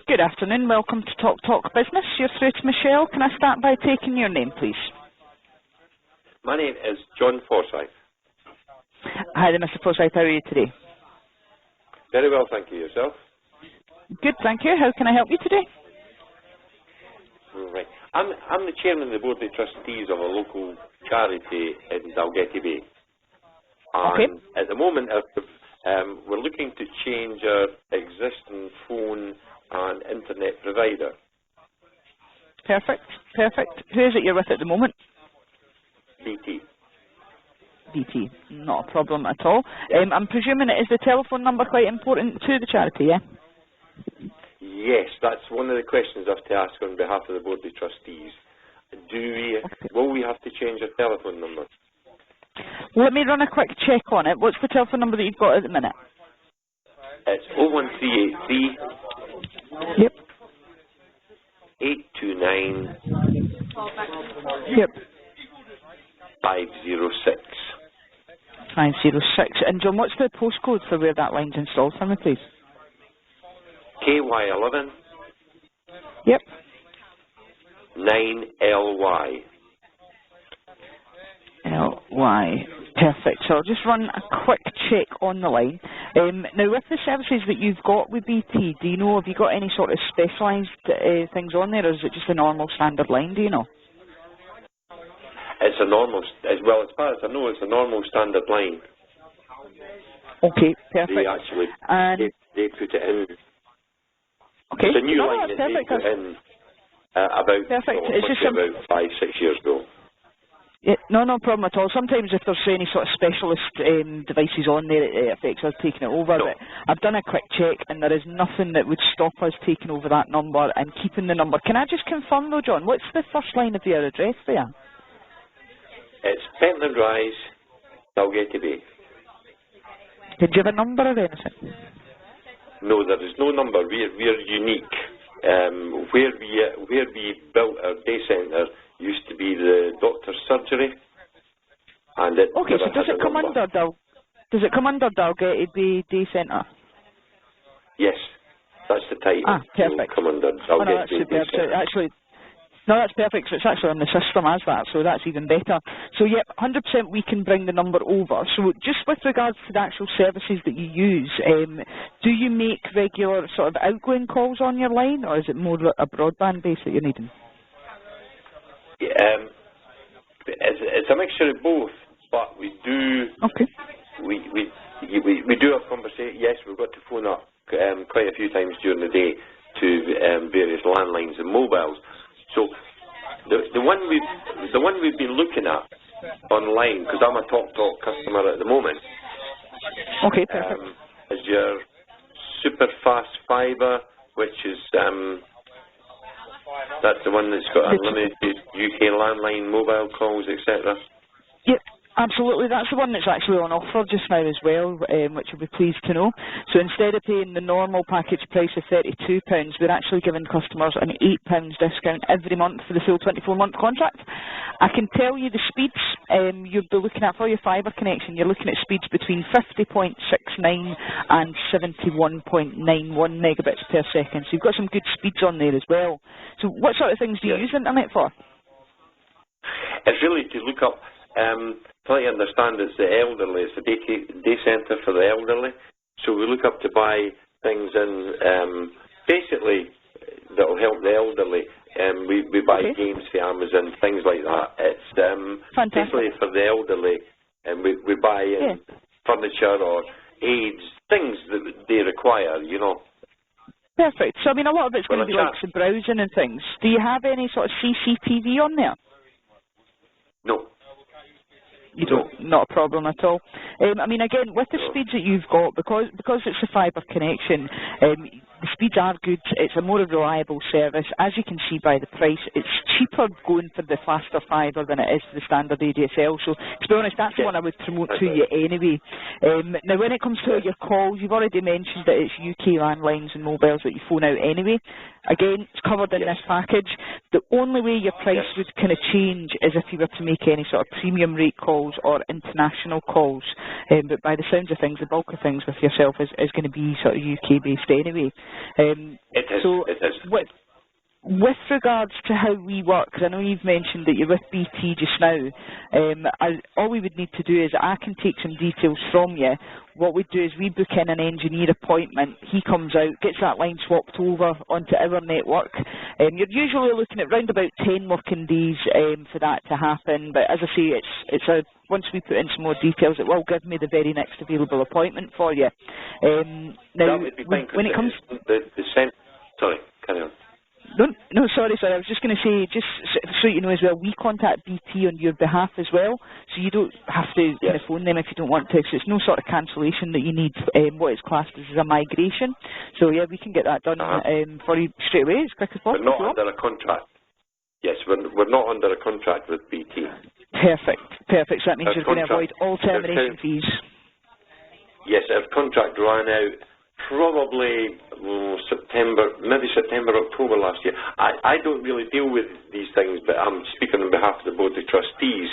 Good afternoon. Welcome to Talk Business. You're through to Michelle. Can I start by taking your name, please? My name is John Forsyth. Hi there, Mr. Forsyth. How are you today? Very well, thank you. Yourself? Good, thank you. How can I help you today? Right. I'm the chairman of the board of trustees of a local charity in Dalgety Bay. And at the moment, we're looking to change our existing phone and internet provider. Perfect. Who is it you're with at the moment? BT. BT. Not a problem at all. I'm presuming is the telephone number quite important to the charity, yeah? Yes, that's one of the questions I have to ask on behalf of the board of trustees. Will we have to change our telephone number? Let me run a quick check on it. What's the telephone number that you've got at the minute? It's 01383 Yep. 829 Yep. 506. 506. And John, what's the postcode for where that line's installed for me, please? KY11 Yep. 9LY. LY. Perfect. So I'll just run a quick check on the line. Now, with the services that you've got with BT, do you know, have you got any sort of specialised things on there, or is it just a normal standard line, do you know? It's a normal, as far as I know, it's a normal standard line. Okay, perfect. They actually, they put it in. Okay. It's a new line That's that perfect. they put in about 5-6 years ago. Yeah, no problem at all. Sometimes if there's any sort of specialist devices on there, it affects us taking it over. No. But I've done a quick check and there is nothing that would stop us taking over that number and keeping the number. Can I just confirm though, John, what's the first line of your address there? It's Pentland Rise, Dalgety Bay. Did you have a number or anything? No, there is no number. We're unique. Where we built our day centre used to be the doctor's surgery, and it okay. So does it come under Dalgety Bay Day Centre? Yes, that's the title. Ah, perfect. Come under Dalgety Bay Day Centre. No, that's perfect. So it's actually on the system as that, so that's even better. So yeah, 100% we can bring the number over. So just with regards to the actual services that you use, do you make regular sort of outgoing calls on your line, or is it more a broadband base that you're needing? It's a mixture of both, but we do. Okay. We do have conversation. Yes, we've got to phone up quite a few times during the day to various landlines and mobiles. So the one we've been looking at online, because I'm a Talk customer at the moment. Okay, perfect. Is your super fast fibre, which is that's the one that's got unlimited UK landline mobile calls, etc. Yep. Absolutely, that's the one that's actually on offer just now as well, which you'll be pleased to know. So instead of paying the normal package price of £32, we're actually giving customers an £8 discount every month for the full 24-month contract. I can tell you the speeds you'll be looking at for your fibre connection. You're looking at speeds between 50.69 and 71.91 megabits per second. So you've got some good speeds on there as well. So what sort of things do you use the internet for? It's really to look up. Totally understand it's the elderly, it's a day centre for the elderly, so we look up to buy things in, basically, that will help the elderly. We buy games for Amazon, things like that. It's basically for the elderly, and we buy furniture or aids, things that they require, you know. Perfect. So, I mean, a lot of it's going to be like some browsing and things. Do you have any sort of CCTV on there? No. You don't, not a problem at all. I mean, again, with the speeds that you've got, because it's a fibre connection, the speeds are good. It's a more reliable service. As you can see by the price, it's cheaper going for the faster fibre than it is for the standard ADSL. So, to be honest, that's the one I would promote to you anyway. Now, when it comes to your calls, you've already mentioned that it's UK landlines and mobiles that you phone out anyway. Again, it's covered in this package. The only way your price would kind of change is if you were to make any sort of premium rate calls or international calls. But by the sounds of things, the bulk of things with yourself is going to be sort of UK based anyway. It is. So It is. with regards to how we work, 'cause I know you've mentioned that you're with BT just now, all we would need to do is I can take some details from you. What we do is we book in an engineer appointment. He comes out, gets that line swapped over onto our network. You're usually looking at round about 10 working days for that to happen. But as I say, once we put in some more details, it will give me the very next available appointment for you. Now, That would be fine, when it comes, sorry, carry on. No, sorry. I was just going to say, just so you know as well, we contact BT on your behalf as well, so you don't have to kind of phone them if you don't want to. So it's no sort of cancellation that you need. What is classed as a migration. So yeah, we can get that done for you straight away as quick as possible. We're not under a contract. Yes, we're not under a contract with BT. Perfect. So that means you're going to avoid all termination fees. Yes, our contract ran out probably September, October last year. I don't really deal with these things, but I'm speaking on behalf of the Board of Trustees.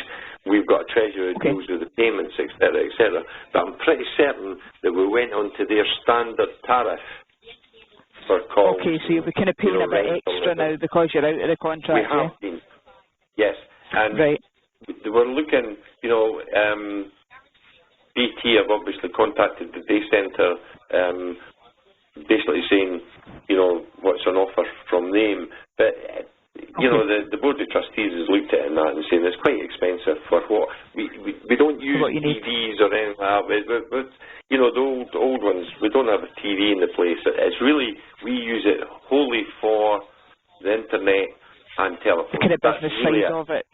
We've got a treasurer who deals with the payments, etc., etc. But I'm pretty certain that we went on to their standard tariff for calls. Okay, so you'll be kind of paying a bit extra now because you're out of the contract. We have been, yes. And we're looking, BT have obviously contacted the day centre, basically saying, what's on offer from them. But, the Board of Trustees has looked at it and that and saying it's quite expensive for what we don't use TVs or anything like that. But the old ones, we don't have a TV in the place. It's really, we use it wholly for the internet and telephone. The kind of business side of it.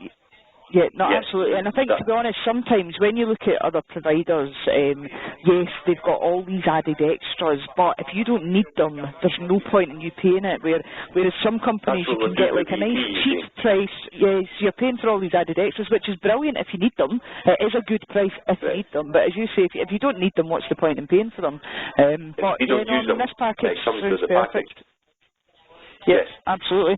Yeah, no, absolutely. And I think, to be honest, sometimes when you look at other providers, yes, they've got all these added extras, but if you don't need them, there's no point in you paying it. Whereas some companies, you can get like a nice cheap price. Yes, you're paying for all these added extras, which is brilliant if you need them. It is a good price if you need them. But as you say, if you don't need them, what's the point in paying for them? But you don't use them, this package comes with the perfect. package. Yes, absolutely.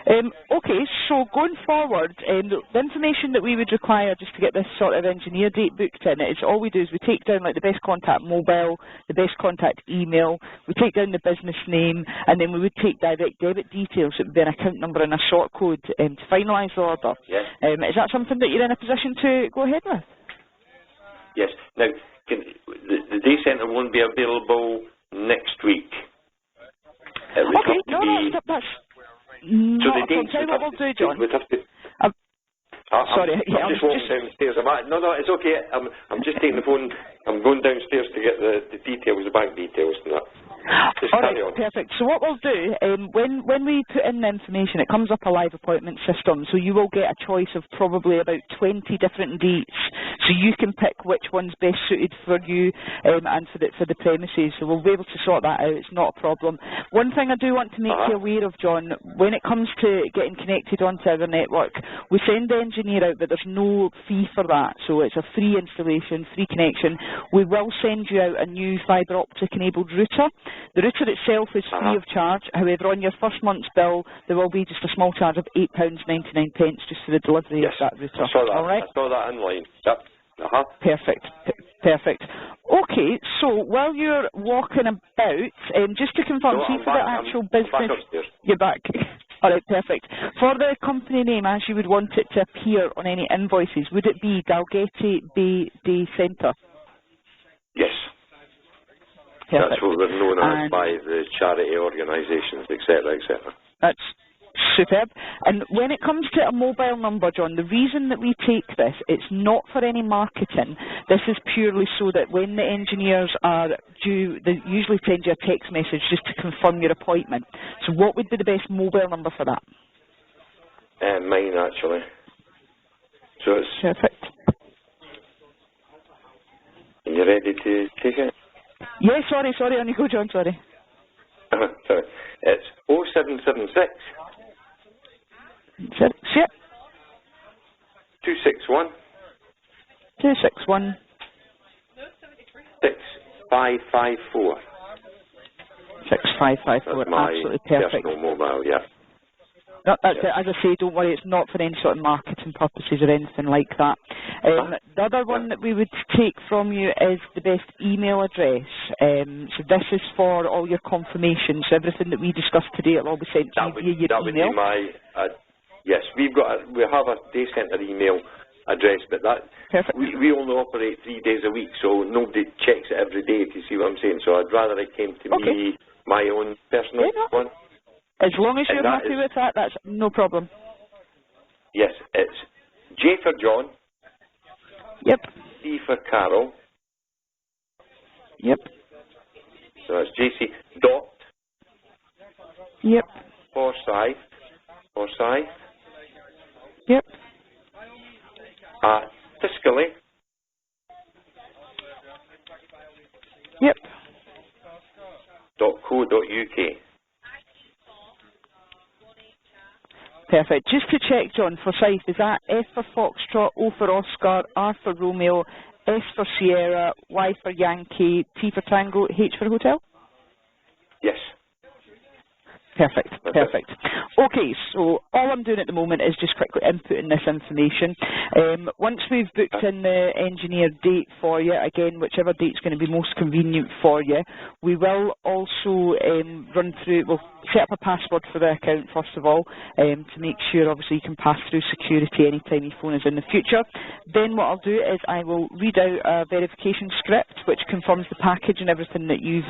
Okay, so going forward, the information that we would require just to get this sort of engineer date booked in, is all we do is we take down like the best contact mobile, the best contact email, we take down the business name, and then we would take direct debit details. It would be an account number and a sort code to finalise the order. Yes. Is that something that you're in a position to go ahead with? Yes. Now, the day centre won't be available next week. Okay, that's so the dates what we'll do, John. Sorry, I'm just walking downstairs. No, it's okay. I'm just taking the phone. I'm going downstairs to get the details, the bank details and that. All right, perfect. So what we'll do, when we put in the information, it comes up a live appointment system, so you will get a choice of probably about 20 different dates, so you can pick which one's best suited for you and for the premises, so we'll be able to sort that out. It's not a problem. One thing I do want to make you aware of, John, when it comes to getting connected onto our network, we send the engineer out, but there's no fee for that, so it's a free installation, free connection. We will send you out a new fibre optic enabled router. The router itself is free of charge. However, on your first month's bill, there will be just a small charge of £8.99 just for the delivery of that router. I saw that. All right? I saw that online. Yep. Perfect. Perfect. Okay, so while you're walking about, just to confirm, for the actual business, you're back. All right, perfect. For the company name, as you would want it to appear on any invoices, would it be Dalgety Bay Day Centre? Yes. Perfect. That's what we're known as by the charity organisations, etc., etc. That's superb. And when it comes to a mobile number, John, the reason that we take this, it's not for any marketing. This is purely so that when the engineers are due, they usually send you a text message just to confirm your appointment. So what would be the best mobile number for that? Mine, actually. So it's... Perfect. Are you ready to take it? Yeah, sorry, on you go, John, sorry. Sorry. It's 0776 Yep. 261 261 6554. 6554. That's my absolutely perfect. Personal mobile, yeah. No, that's it. As I say, don't worry, it's not for any sort of marketing purposes or anything like that. The other one that we would take from you is the best email address. So this is for all your confirmations. So everything that we discussed today will all be sent to you via your that email. Would be my, yes, we have a day centre email address, but that Perfect. we only operate 3 days a week, so nobody checks it every day, if you see what I'm saying. So I'd rather it came to me, my own personal one. As long as you're happy with that, that's no problem. Yes, it's J for John. Yep. C for Carol. Yep. So that's JC dot. Yep. Forsyth. Yep. Fiscally. Yep. .co.uk. Perfect. Just to check, John, Forsyth, is that F for Foxtrot, O for Oscar, R for Romeo, S for Sierra, Y for Yankee, T for Tango, H for Hotel? Yes. Perfect, perfect. Okay, so all I'm doing at the moment is just quickly inputting this information. Once we've booked in the engineer date for you, again, whichever date's going to be most convenient for you, we will also run through, we'll set up a password for the account first of all, to make sure obviously you can pass through security anytime your phone is in the future. Then what I'll do is I will read out a verification script which confirms the package and everything that you've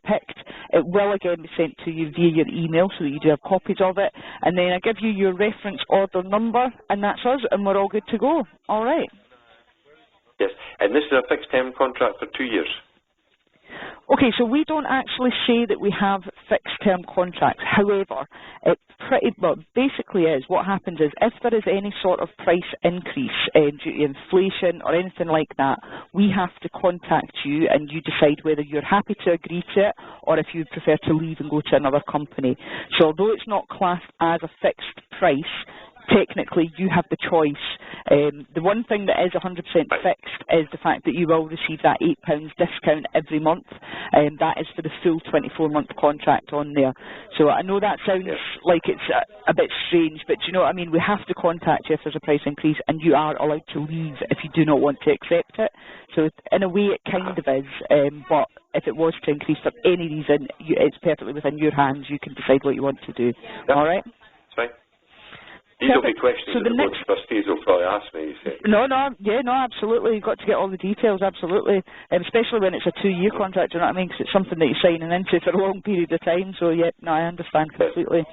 picked. It will again be sent to you via your email so that you do have copies of it, and then I give you your reference order number, and that's us, and we're all good to go. All right. Yes, and this is a fixed term contract for 2 years. Okay, so we don't actually say that we have fixed term contracts. However, it basically is, what happens is if there is any sort of price increase due to inflation or anything like that, we have to contact you and you decide whether you're happy to agree to it or if you prefer to leave and go to another company. So although it's not classed as a fixed price, technically you have the choice. The one thing that is 100% fixed is the fact that you will receive that £8 discount every month, and that is for the full 24-month contract on there. So I know that sounds like it's a bit strange, but you know what I mean? We have to contact you if there's a price increase, and you are allowed to leave if you do not want to accept it. So in a way it kind of is, but if it was to increase for any reason, it's perfectly within your hands. You can decide what you want to do. All right? That's right. These will be questions that the board of trustees will probably ask me, you say. No, absolutely. You've got to get all the details, absolutely. Especially when it's a 2-year contract, do you know what I mean? Because it's something that you're signing into for a long period of time. So, yeah, no, I understand completely.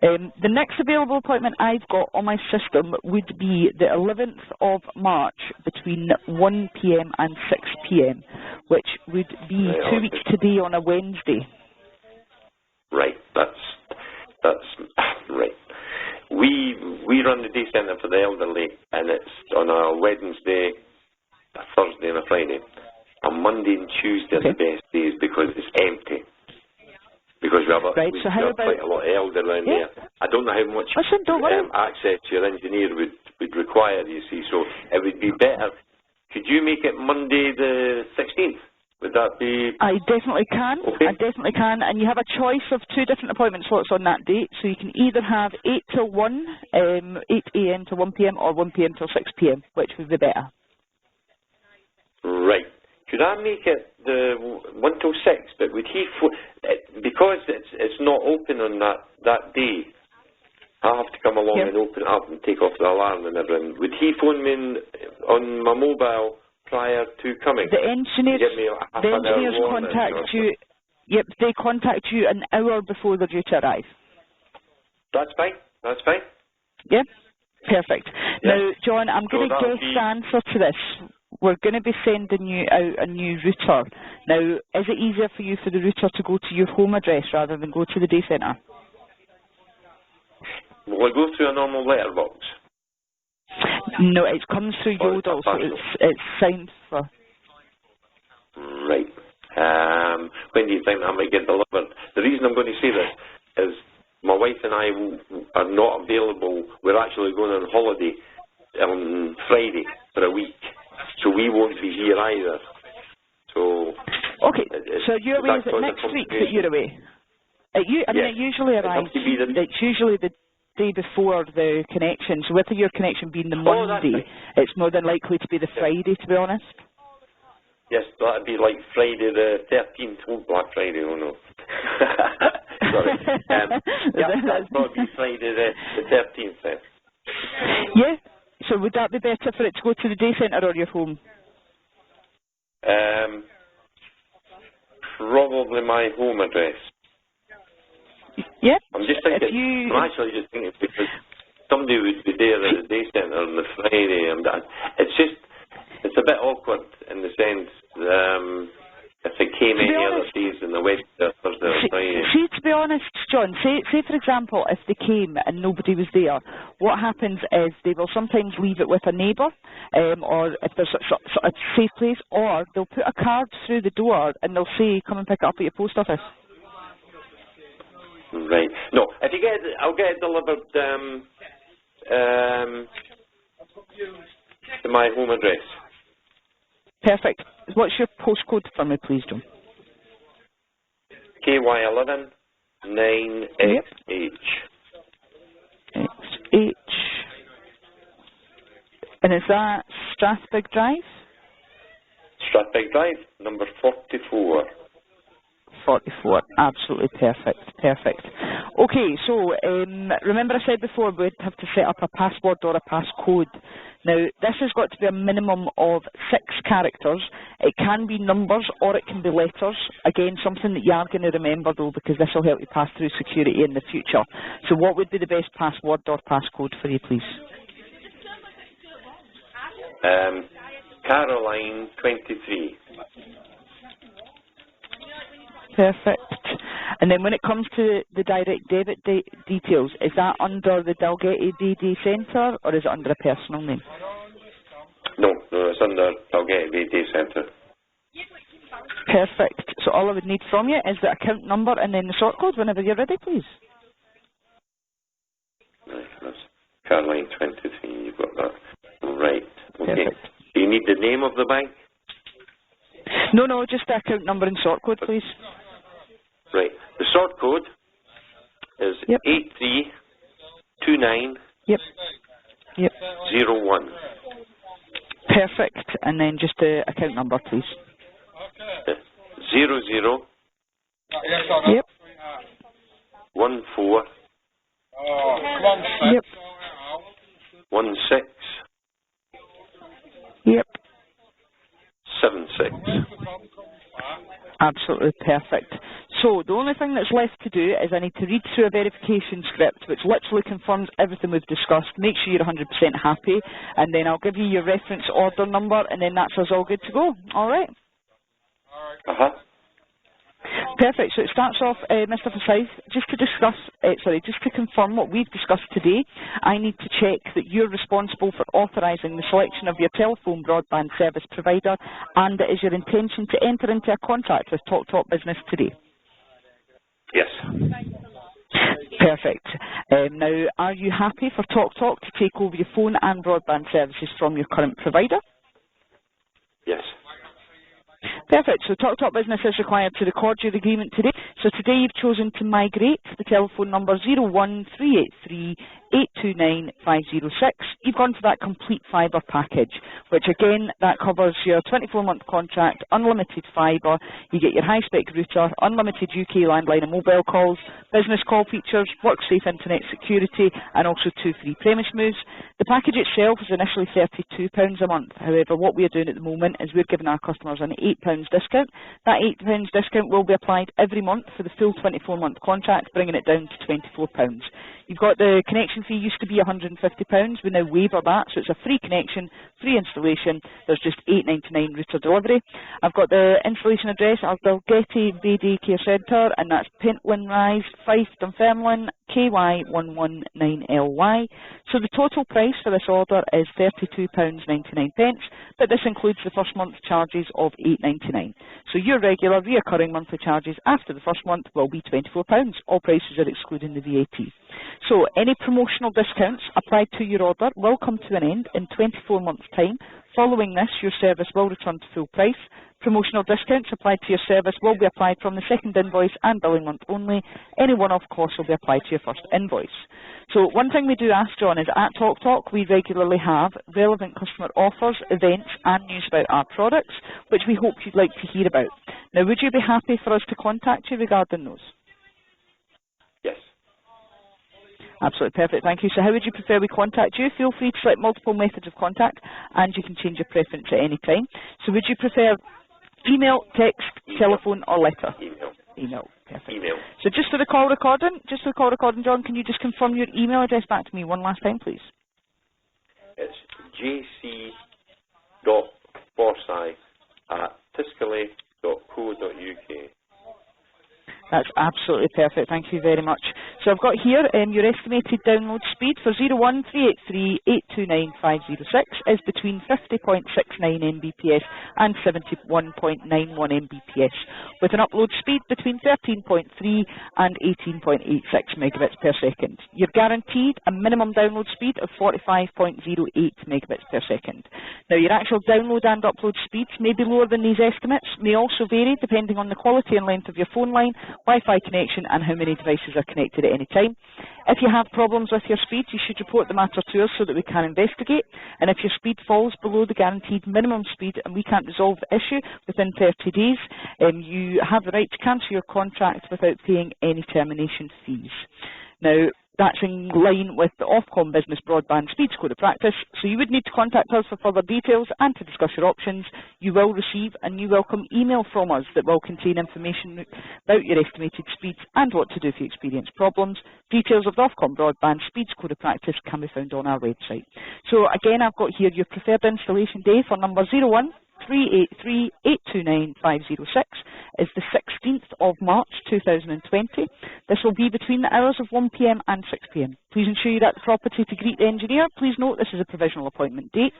The next available appointment I've got on my system would be the 11th of March between 1 p.m. and 6 p.m., which would be 2 weeks today on a Wednesday. Right, that's right. We run the day centre for the elderly, and it's on a Wednesday, a Thursday and a Friday. And Monday and Tuesday are the best days because it's empty. Because we have, quite a lot of elderly in there. I don't know how much access your engineer would require, you see, so it would be better. Could you make it Monday the 16th? Would that be... I definitely can. Okay. I definitely can. And you have a choice of 2 different appointment slots on that date. So you can either have 8 till 1, 8 a.m. to 1 p.m. or 1 p.m. till 6 p.m. Which would be better? Right. Could I make it the 1 till 6? But would he... because it's not open on that day, I have to come along and open it up and take off the alarm and everything. Would he phone me on my mobile prior to coming? The engineers contact you. Yep, they contact you an hour before they're due to arrive. That's fine. That's fine. Yeah, perfect. Yes. Now, John, I'm going to guess the answer to this. We're going to be sending you out a new router. Now, is it easier for you for the router to go to your home address rather than go to the day centre? Will it go through a normal letterbox? No, it comes through Yodel, so it's signed for. Right. When do you think that might get delivered? The reason I'm going to say this is my wife and I are not available. We're actually going on holiday on Friday for a week, so we won't be here either. So. Okay. So you're away. Is it next week that you're away? It usually arrives. It's usually the day before the connection, so with your connection being the Monday, it's more than likely to be the Friday, to be honest. Yes, that'd be like Friday the 13th. Oh, Black Friday, oh no. Sorry. Yeah, that'd probably be Friday the 13th then. Yeah, so would that be better for it to go to the day centre or your home? Probably my home address. Yeah. I'm just thinking, I'm actually just thinking because somebody would be there at the day centre on the Friday, and it's a bit awkward in the sense if they came any other days than the Wednesday, Thursday or Friday. See, to be honest, John, say for example, if they came and nobody was there, what happens is they will sometimes leave it with a neighbour, or if there's a safe place, or they'll put a card through the door and they'll say, come and pick it up at your post office. Right. No, if you get it, I'll get it delivered to my home address. Perfect. What's your postcode for me, please, John? KY11 9XH. XH. And is that Strathbeg Drive? Strathbeg Drive, number 44. 44, absolutely perfect, perfect. Okay, so remember I said before we'd have to set up a password or a passcode. Now this has got to be a minimum of 6 characters. It can be numbers or it can be letters. Again, something that you are going to remember though, because this will help you pass through security in the future. So what would be the best password or passcode for you, please? Caroline 23. Perfect. And then when it comes to the direct debit details, is that under the Dalgety BD Centre or is it under a personal name? No, it's under Dalgety BD Centre. Perfect. So all I would need from you is the account number and then the sort code whenever you're ready, please. Right, that's Caroline 23, you've got that. Right, okay. Perfect. Do you need the name of the bank? No, just the account number and sort code, please. Right. The sort code is 8329 01. Perfect. And then just the account number, please. 00 14 16 76. Absolutely perfect. So the only thing that's left to do is I need to read through a verification script which literally confirms everything we've discussed, make sure you're 100% happy, and then I'll give you your reference order number and then that's us all good to go. Alright? Uh-huh. Perfect. So it starts off, Mr. Forsyth, just to confirm what we've discussed today, I need to check that you're responsible for authorising the selection of your telephone broadband service provider, and it is your intention to enter into a contract with TalkTalk Business today. Yes. Perfect. Now, are you happy for TalkTalk to take over your phone and broadband services from your current provider? Yes. Perfect. So TalkTalk Business is required to record your agreement today. So today you've chosen to migrate the telephone number 01383 829 506. You've gone for that complete fibre package, which again, that covers your 24-month contract, unlimited fibre, you get your high-spec router, unlimited UK landline and mobile calls, business call features, WorkSafe internet security, and also 2 free premise moves. The package itself is initially £32 a month. However, what we're doing at the moment is we're giving our customers an £8 discount. That £8 discount will be applied every month for the full 24-month contract, bringing it down to £24. You've got the connection fee used to be £150. We now waiver that, so it's a free connection, free installation. There's just $8.99 router delivery. I've got the installation address, our Dalgety BD Care Centre, and that's Pentland Rise, Fife, Dunfermline, KY119LY. So the total price for this order is £32.99, but this includes the first month charges of $8.99. So your regular, reoccurring monthly charges after the first month will be £24. All prices are excluding the VAT. So any promotional discounts applied to your order will come to an end in 24 months' time. Following this, your service will return to full price. Promotional discounts applied to your service will be applied from the second invoice and billing month only. Any one-off costs will be applied to your first invoice. So one thing we do ask, John, is at TalkTalk we regularly have relevant customer offers, events and news about our products, which we hope you'd like to hear about. Now, would you be happy for us to contact you regarding those? Yes. Absolutely perfect, thank you. So how would you prefer we contact you? Feel free to select multiple methods of contact and you can change your preference at any time. So would you prefer email, text, telephone or letter? Email. Email, perfect. Email. So just for the call recording, John, can you just confirm your email address back to me one last time, please? It's jc.forsyth@tiscali.co.uk. That's absolutely perfect. Thank you very much. So I've got here your estimated download speed for 01383829506 is between 50.69 Mbps and 71.91 Mbps, with an upload speed between 13.3 and 18.86 megabits per second. You're guaranteed a minimum download speed of 45.08 megabits per second. Now, your actual download and upload speeds may be lower than these estimates, may also vary depending on the quality and length of your phone line, Wi-Fi connection and how many devices are connected at any time. If you have problems with your speed, you should report the matter to us so that we can investigate. And if your speed falls below the guaranteed minimum speed and we can't resolve the issue within 30 days, you have the right to cancel your contract without paying any termination fees. Now, that's in line with the Ofcom Business Broadband Speeds Code of Practice, so you would need to contact us for further details and to discuss your options. You will receive a new welcome email from us that will contain information about your estimated speeds and what to do if you experience problems. Details of the Ofcom Broadband Speeds Code of Practice can be found on our website. So again, I've got here your preferred installation day for number 01383829506 is the 16th of March 2020. This will be between the hours of 1 p.m. and 6 p.m. Please ensure you're at the property to greet the engineer. Please note this is a provisional appointment date.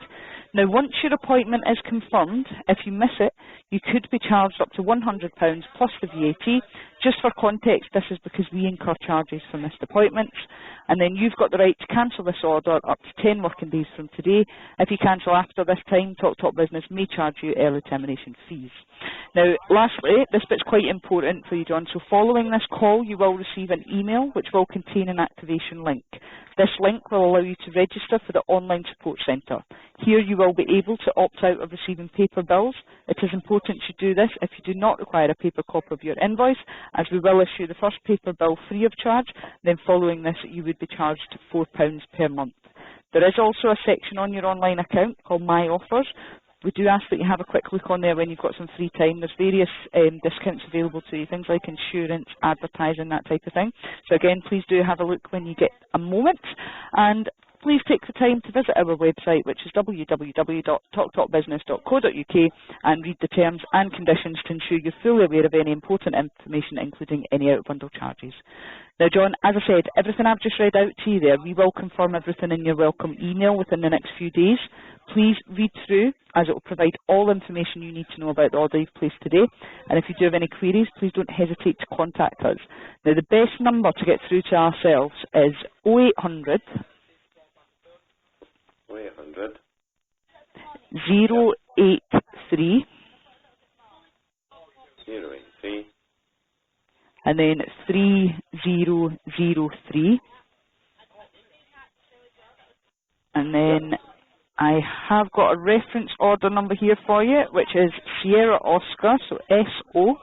Now, once your appointment is confirmed, if you miss it, you could be charged up to £100 plus the VAT. Just for context, this is because we incur charges for missed appointments. And then you've got the right to cancel this order up to 10 working days from today. If you cancel after this time, TalkTalk Business may charge you early termination fees. Now, lastly, this bit's quite important for you, John. So following this call, you will receive an email which will contain an activation link. This link will allow you to register for the online support centre. Here you will be able to opt out of receiving paper bills. It is important you do this if you do not require a paper copy of your invoice, as we will issue the first paper bill free of charge. Then following this, you would be charged £4 per month. There is also a section on your online account called My Offers. We do ask that you have a quick look on there when you've got some free time. There's various discounts available to you, things like insurance, advertising, that type of thing. So again, please do have a look when you get a moment. And please take the time to visit our website, which is www.talktalkbusiness.co.uk, and read the terms and conditions to ensure you're fully aware of any important information, including any out-of-bundle charges. Now, John, as I said, everything I've just read out to you there, we will confirm everything in your welcome email within the next few days. Please read through, as it will provide all information you need to know about the order you've placed today. And if you do have any queries, please don't hesitate to contact us. Now, the best number to get through to ourselves is 0800 083 and then 3003, and then I have got a reference order number here for you, which is Sierra Oscar, so SO,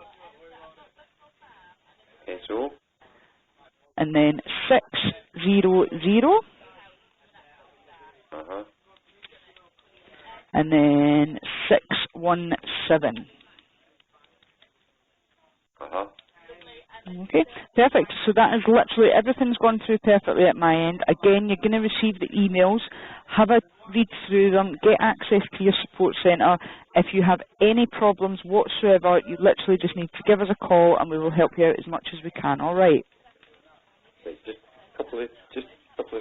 and then 600, and then 617. Okay, perfect. So that is literally, everything's gone through perfectly at my end. Again, you're going to receive the emails. Have a read through them. Get access to your support centre. If you have any problems whatsoever, you literally just need to give us a call and we will help you out as much as we can. All right. Just a couple of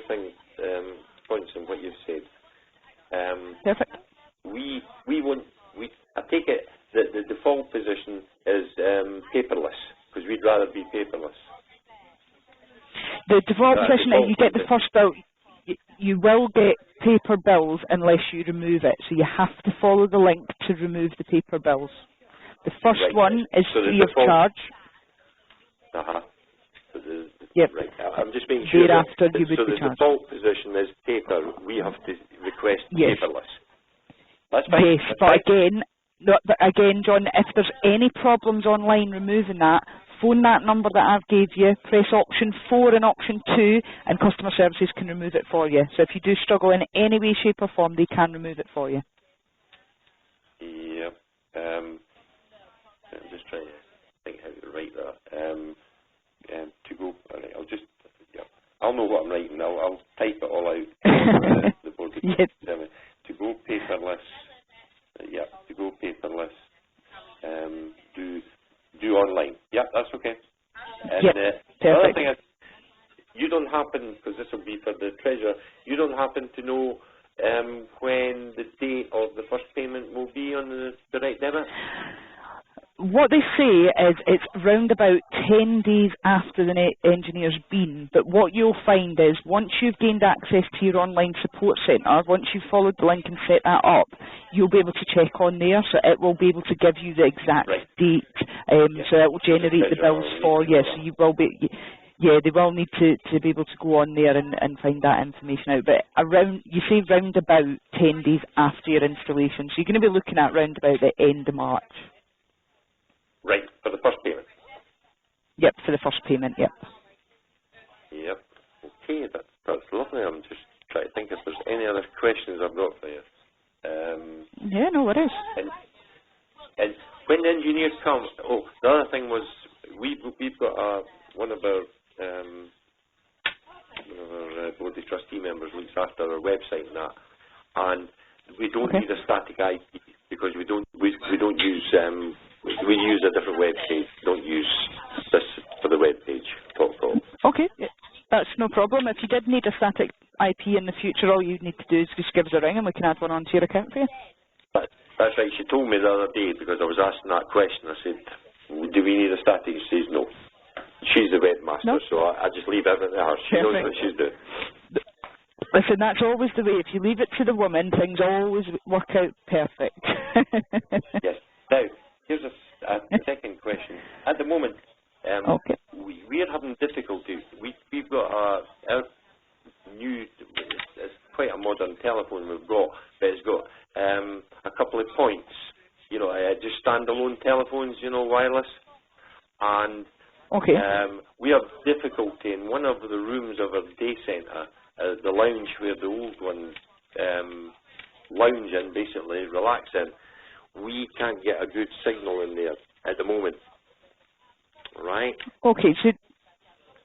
things, points on what you've said. Perfect. I take it that the default position is paperless, because we'd rather be paperless. The default position is you get the position. first bill. You will get paper bills unless you remove it. So you have to follow the link to remove the paper bills. The first one is so free of charge. So Yep. Right. I'm just making sure. Thereafter, you would so be the charged. default position is paper. We have to request Yes. paperless. That's fine. Yes, That's but fine. again, John, if there's any problems online removing that, phone that number that I've gave you, press option 4 and option 2, and customer services can remove it for you. So if you do struggle in any way, shape or form, they can remove it for you. Yep. I'm just trying to think how to write that. To go. All right, I'll know what I'm writing. I'll type it all out. The board. Yes. To go paperless. To go paperless. Do online. Yeah, that's okay. And Yep, the other perfect. thing is, you don't happen, because this will be for the treasurer, you don't happen to know when the date of the first payment will be on the direct debit? What they say is it's round about 10 days after the engineer's been, but what you'll find is once you've gained access to your online support centre, once you've followed the link and set that up, you'll be able to check on there, so it will be able to give you the exact date, so it will generate the bills for you, so you will be... Yeah, they will need to be able to go on there and find that information out. But you say round about 10 days after your installation, so you're going to be looking at round about the end of March. Right, for the first payment? Yep, for the first payment, yep. Yep. Okay, that's lovely. I'm just trying to think if there's any other questions I've got for you. Yeah, no worries. And when the engineers come, the other thing was we've got one of our board of trustee members looks after our website and that, and we don't need a static IP because we don't use we use a different web page. Don't use this for the web page. Okay, that's no problem. If you did need a static IP in the future, all you need to do is just give us a ring and we can add one onto your account for you. That's right. She told me the other day because I was asking that question. I said, "Do we need a static?" She says, "No." She's the webmaster, so I just leave everything to her. She knows what she's doing. Listen, that's always the way. If you leave it to the woman, things always work out perfect. Yes. Now, here's a second question. At the moment, we are having difficulty. We've got our new, it's quite a modern telephone we've got, but it's got a couple of points. Just standalone telephones, wireless, and we have difficulty in one of the rooms of our day centre, the lounge where the old ones lounge in, basically relax in. We can't get a good signal in there at the moment. Right? Okay, so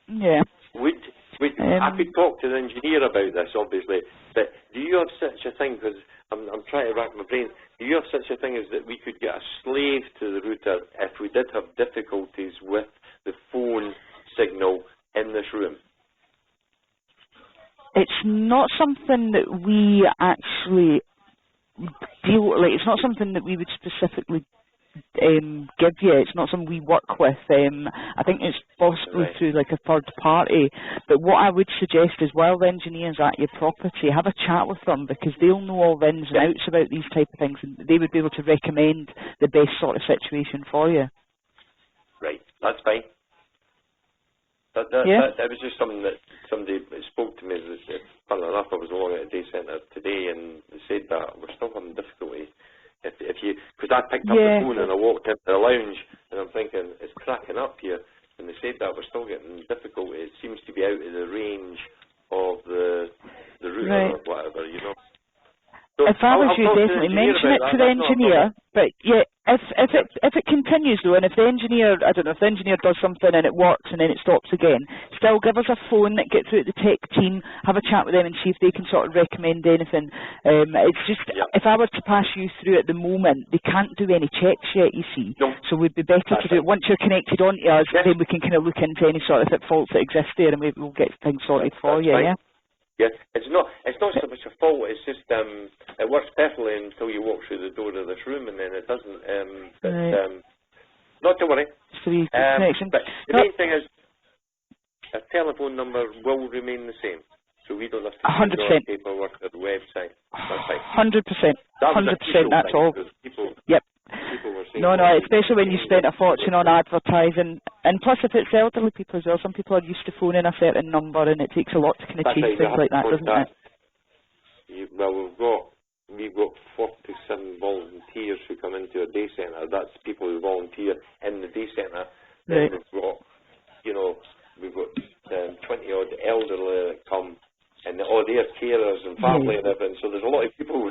yeah. I could talk to the engineer about this, obviously, but do you have such a thing? Because I'm trying to rack my brain. Do you have such a thing as that we could get a slave to the router if we did have difficulties with the phone signal in this room? It's not something that we actually it's not something that we would specifically give you. It's not something we work with. I think it's possibly through like a third party. But what I would suggest is while the engineer's at your property, have a chat with them because they'll know all the ins and outs about these type of things and they would be able to recommend the best sort of situation for you. Right, that's fine. That was just something that somebody spoke to me. Funnily enough, I was along at a day centre today and they said that we're still having difficulty. Because I picked up the phone and I walked into the lounge and I'm thinking, it's cracking up here. And they said that we're still getting difficulty. It seems to be out of the range of the router or whatever, So if I was you, definitely mention it to the engineer. But yeah, if it continues though, and if the engineer, I don't know, if the engineer does something and it works and then it stops again, still give us a phone, get through to the tech team, have a chat with them and see if they can sort of recommend anything. It's just, if I were to pass you through at the moment, they can't do any checks yet, you see. No. So it would be better to do it once you're connected onto us, then we can kind of look into any sort of faults that exist there and we'll get things sorted for you, yeah? Yeah, it's not so much a fault. It's just it works perfectly until you walk through the door of this room, and then it doesn't. Not to worry. But the main thing is, a telephone number will remain the same, so we don't have to 100%. do our paperwork at the website. That's fine. 100%. 100%. That's all. Yep. People were saying, no, especially when you spent a fortune on advertising, and plus if it's elderly people as well, some people are used to phoning a certain number, and it takes a lot to kind of change things like that, doesn't it? Well, we've got 47 volunteers who come into a day centre. That's people who volunteer in the day centre. Then we've got 20 odd elderly that come, and all their carers and family and everything. So there's a lot of people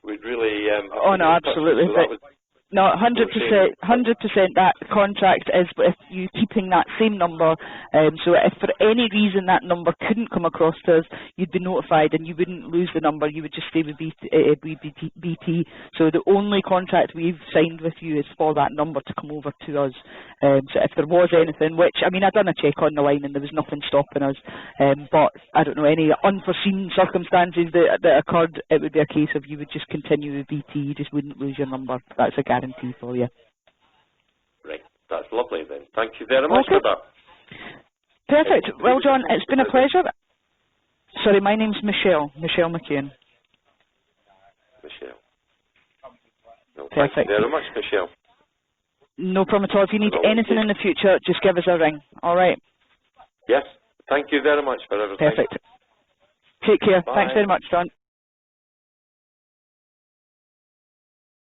would really. Oh no, absolutely. No, 100%. 100%. That contract is if you keeping that same number. So if for any reason that number couldn't come across to us, you'd be notified and you wouldn't lose the number. You would just stay with BT. So the only contract we've signed with you is for that number to come over to us. So if there was anything, which I mean, I done a check on the line and there was nothing stopping us. But I don't know, any unforeseen circumstances that occurred, it would be a case of you would just continue with BT. You just wouldn't lose your number. That's a guarantee for you. Right, that's lovely then. Thank you very much for that. Perfect. Well, John, it's been a pleasure. Sorry, my name's Michelle McCain. Michelle. No, perfect. Thank you very much, Michelle. No problem at all. If you need anything in the future, just give us a ring. All right? Yes. Thank you very much for everything. Perfect. Take care. Bye. Thanks very much, John.